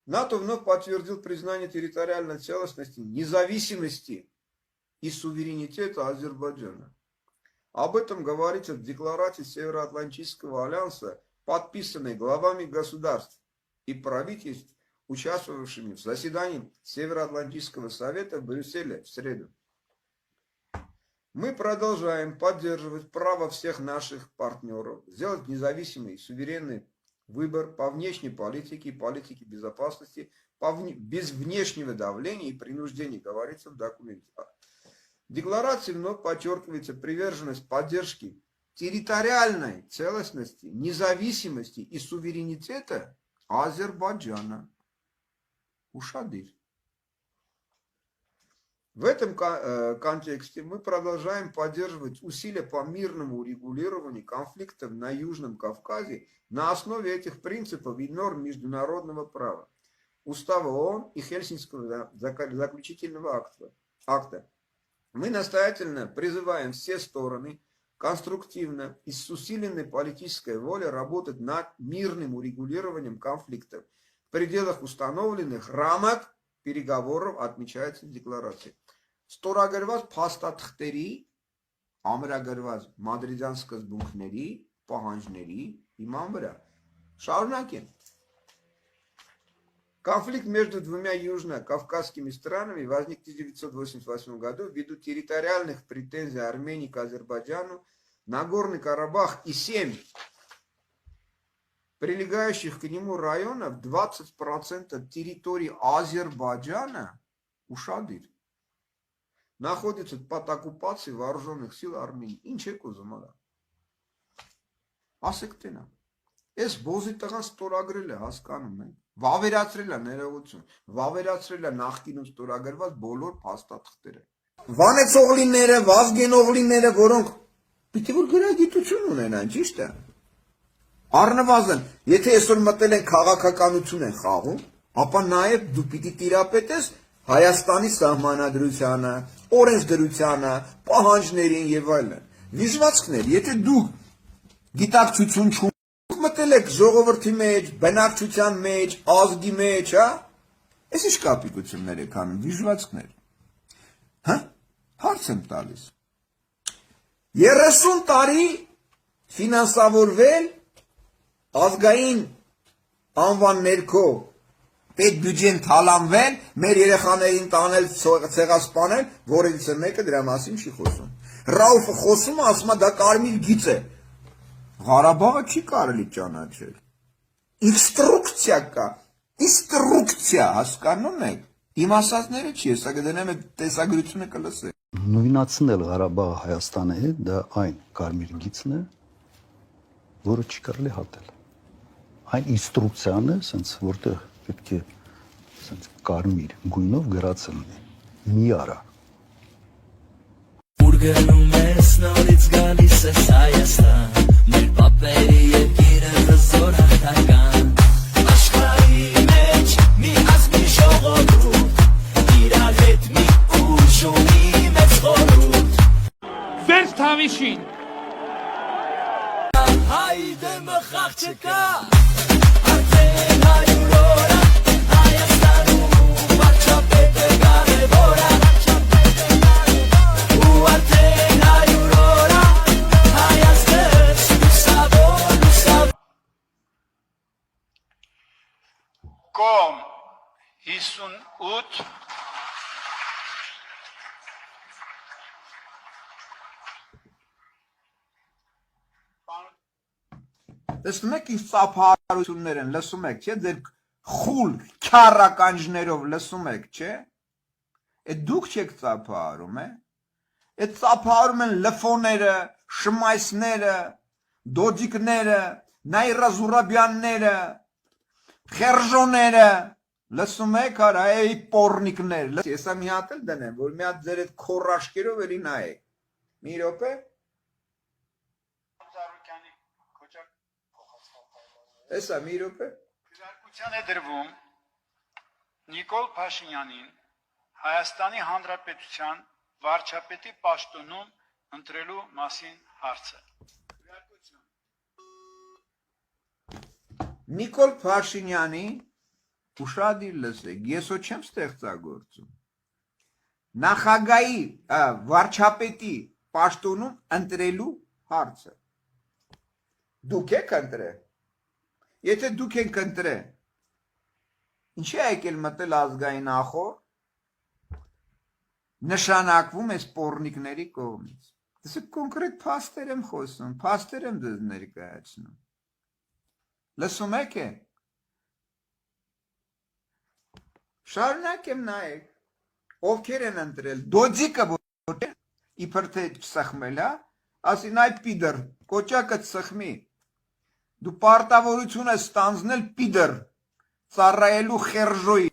НАТО вновь подтвердил признание территориальной целостности, независимости и суверенитета Азербайджана. Об этом говорится в декларации Североатлантического альянса, подписанной главами государств и правительств, участвовавшими в заседании Североатлантического совета в Брюсселе в среду. Мы продолжаем поддерживать право всех наших партнеров сделать независимый и суверенный выбор по внешней политике и политике безопасности без внешнего давления и принуждения, говорится в документе. В декларации вновь подчеркивается приверженность поддержки территориальной целостности, независимости и суверенитета Азербайджана. Ушадыр. В этом контексте мы продолжаем поддерживать усилия по мирному урегулированию конфликтов на Южном Кавказе на основе этих принципов и норм международного права, Устава ООН и Хельсинкского заключительного акта. Мы настоятельно призываем все стороны конструктивно и с усиленной политической волей работать над мирным урегулированием конфликтов в пределах установленных рамок переговоров, отмечается в декларации. Ստորագրված փաստաթղթերի, ամրագրված մադրիդյան սկզբունքների, պահանջների հիման վրա. Շարունակենք. Конфликт между двумя южно-кавказскими странами возник в 1988 году ввиду территориальных претензий Армении к Азербайджану, Нагорный Карабах и 7 прилегающих к нему районов, 20% территории Азербайджана, ушадыр, находится под оккупацией вооруженных сил Армении. Ինչ եք ուզում արա։ Ասեք տենա։ Այս բոզի տղան ստորագրել է, հասկանում եք։ Վավերացրել է ներողություն, վավերացրել է նախկինում ստորագրված բոլոր փաստաթղթերը։ Վանեցողլիները, Վազգենովլիները, որոնք պիտի որ գրագիտություն ունենան, ճիշտ է։ Առնվազն, եթե այսօր մտել են քաղաքականություն են խաղում, ապա նաև դու պիտի տիրապետես Հայաստանի սահմանադրությանը, օրենսդրությանը, պահանջներին եւ այլն։ Վիժվածքներ, եթե դուք գիտակցություն չունեք, մտել եք ժողովրդի մեջ, բնակչության մեջ, ազգի մեջ, հա? Այս ինչ կապիկություններ եք անում, վիժվածքներ։ Հա? Հարց եմ տալիս։ 30 տարի ֆինանսավորվել ազգային անվան ներքո պետ բյուջեն թալանվել, մեր երեխաներին տանել, ցեղասպանել, որից մեկը դրա մասին չի խոսում։ Ռաուֆը խոսում է, ասում է դա կարմիր գիծ է։ Ղարաբաղը չի կարելի ճանաչել։ Ինստրուկցիա կա, ինստրուկցիա, հասկանում եք։ Իմ ասածները չի, հեսա կդնեմ տեսագրությունը կլսեք։ Նույնացնել Ղարաբաղը Հայաստանի հետ, դա այն կարմիր գիծն է, որը չի կարելի հատել։ Այն ինստրուկցիան է, ասենց որտեղ պետք է ասենց կարմիր գույնով գրած լինի։ Մի արա։ Ուր գնում ես նորից գալիս ես Հայաստան, մեր պապերի երկիրը հզոր հաղթական, աշխարհի մեջ մի ազգի ժողովուրդ, իրար հետ մի ուժ ունի մեծ խորհուրդ։ Վերջ Թավիշին։ Հայդե մխաղ չկա, արդեն 100 օր է, Հայաստանում վարչապետը կարևոր է, ու արդեն 100 օր է, Հայաստանս լուսավոր։ Կողմ 58 Տեսնում եք ինչ ծափահարություններ են, լսում եք, չէ՞, ձեր խուլ քյառականջներով լսում եք, չէ՞։ Այդ դուք չեք ծափահարում, է։ Այդ ծափահարում են լֆոները, շմայսները, դոջիկները, Նաիրա Զուրաբյանները, խերժոները, լսում եք, արա, էй պորնիկներ։ Հեսա մի հատ էլ դնեմ, որ մի հատ ձեր այդ քորաշկերով էլի նայեք։ Մի րոպե։ Հեսա մի րոպե։ Քրարկության է դրվում Նիկոլ Փաշինյանին Հայաստանի Հանրապետության վարչապետի պաշտոնում ընտրելու մասին հարցը։ Նիկոլ Փաշինյանի ուշադիր լսեք, ես ոչ չեմ ստեղծագործում։ Նախագահի վարչապետի պաշտոնում ընտրելու հարցը։ Դուք եք ընտրել։ Եթե դուք եք ընտրել, ինչի է եկել մտել ազգային նախորդ, նշանակվում է սպորնիկների կողմից։ Դες կոնկրետ փաստեր եմ խոսում, փաստեր եմ դες ներկայացնում։ Լսում եք է։ Շարունակեմ նայեք, ովքեր են ընտրել, դոձիկը ոչ իբր թե չսխմել, հա, ասին այ պիդր, կոճակը սխմի, դու պարտավորություն ես ստանձնել պիդր, ծառայելու խերժոյի